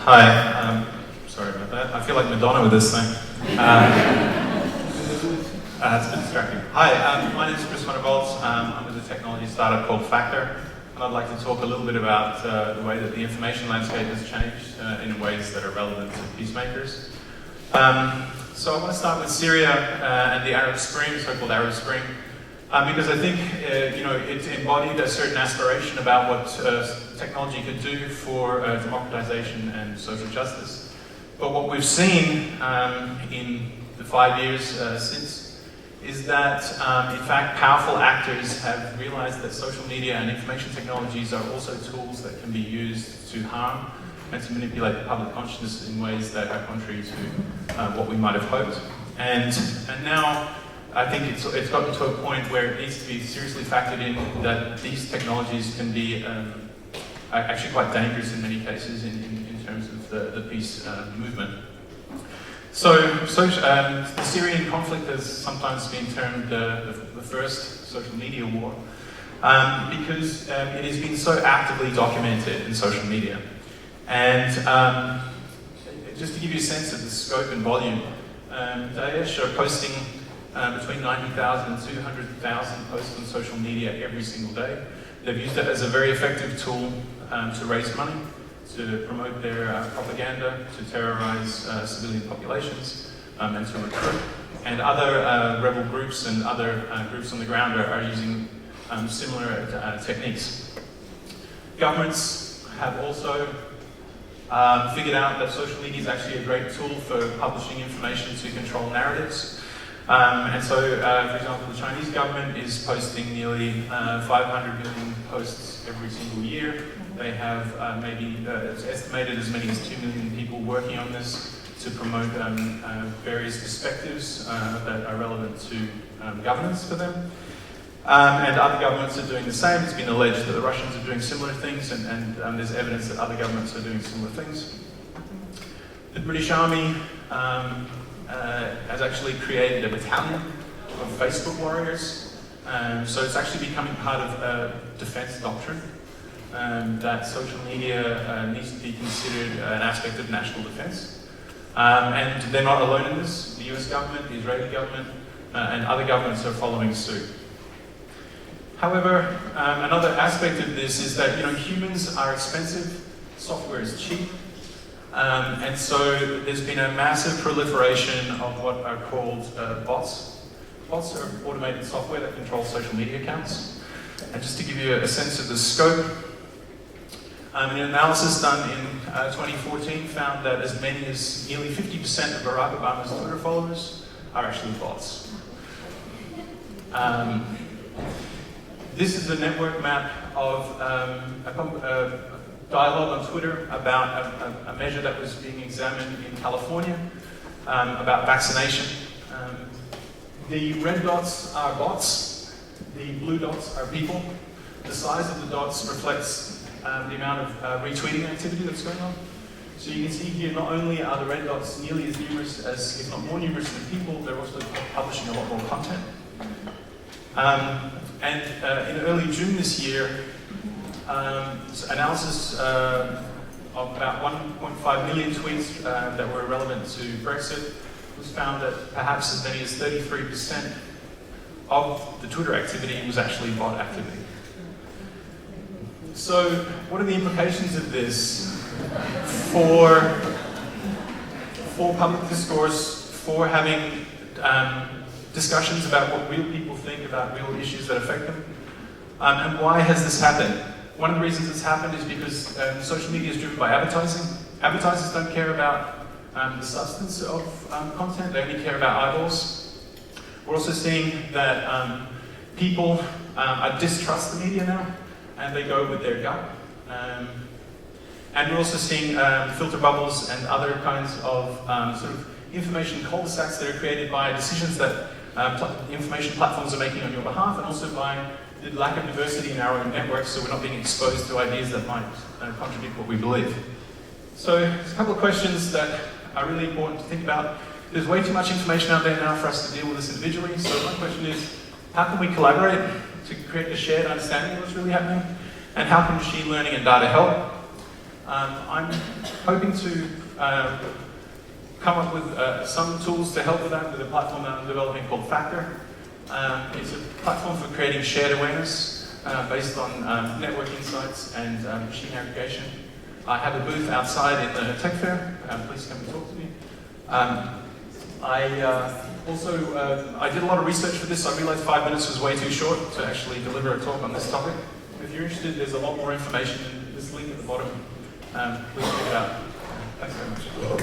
Hi, sorry about that. I feel like Madonna with this thing. It's a bit distracting. Hi, my name is Walt. I'm with a technology startup called Factr, and I'd like to talk a little bit about the way that the information landscape has changed in ways that are relevant to peacemakers. So I want to start with Syria and the Arab Spring, so-called Arab Spring, because I think it embodied a certain aspiration about what technology could do for democratization and social justice. But what we've seen in the 5 years since is that, in fact, powerful actors have realized that social media and information technologies are also tools that can be used to harm and to manipulate the public consciousness in ways that are contrary to what we might have hoped. And now I think it's gotten to a point where it needs to be seriously factored in that these technologies can be actually quite dangerous in many cases in terms of the peace movement. So the Syrian conflict has sometimes been termed the first social media war because it has been so actively documented in social media. And just to give you a sense of the scope and volume, Daesh are posting between 90,000 and 200,000 posts on social media every single day. They've used it as a very effective tool to raise money, to promote their propaganda, to terrorize civilian populations, and to recruit. And other rebel groups and other groups on the ground are using similar techniques. Governments have also figured out that social media is actually a great tool for publishing information to control narratives. And so, for example, the Chinese government is posting nearly 500 million posts every single year. They have it's estimated as many as 2 million people working on this to promote various perspectives that are relevant to governance for them. And other governments are doing the same. It's been alleged that the Russians are doing similar things, and there's evidence that other governments are doing similar things. The British Army has actually created a battalion of Facebook warriors. So it's actually becoming part of a defense doctrine that social media needs to be considered an aspect of national defense. And they're not alone in this. The US government, the Israeli government, and other governments are following suit. However, another aspect of this is that humans are expensive, software is cheap, and so there's been a massive proliferation of what are called bots. Bots are automated software that controls social media accounts. And just to give you a sense of the scope, an analysis done in 2014 found that as many as nearly 50% of Barack Obama's Twitter followers are actually bots. This is a network map of a dialogue on Twitter about a measure that was being examined in California about vaccination. The red dots are bots, the blue dots are people. The size of the dots reflects the amount of retweeting activity that's going on. So you can see here, not only are the red dots nearly as numerous as, if not more numerous than people, they're also publishing a lot more content. And in early June this year, analysis of about 1.5 million tweets that were relevant to Brexit was found that perhaps as many as 33% of the Twitter activity was actually bot activity. So what are the implications of this for public discourse, for having discussions about what real people think about real issues that affect them? And why has this happened? One of the reasons it's happened is because social media is driven by advertising. Advertisers don't care about the substance of content, they only care about eyeballs. We're also seeing that people distrust the media now, and they go with their gut. And we're also seeing filter bubbles and other kinds of sort of information cul-de-sacs that are created by decisions that information platforms are making on your behalf, and also by the lack of diversity in our own networks, so we're not being exposed to ideas that might contradict what we believe. So there's a couple of questions that are really important to think about. There's way too much information out there now for us to deal with this individually, so my question is, how can we collaborate to create a shared understanding of what's really happening? And how can machine learning and data help? I'm hoping to come up with some tools to help with that with a platform that I'm developing called Factr. It's a platform for creating shared awareness based on network insights and machine aggregation. I have a booth outside in the tech fair. Please come and talk to me. I did a lot of research for this. I realized 5 minutes was way too short to actually deliver a talk on this topic. If you're interested, there's a lot more information in this link at the bottom. Please check it out. Thanks very much.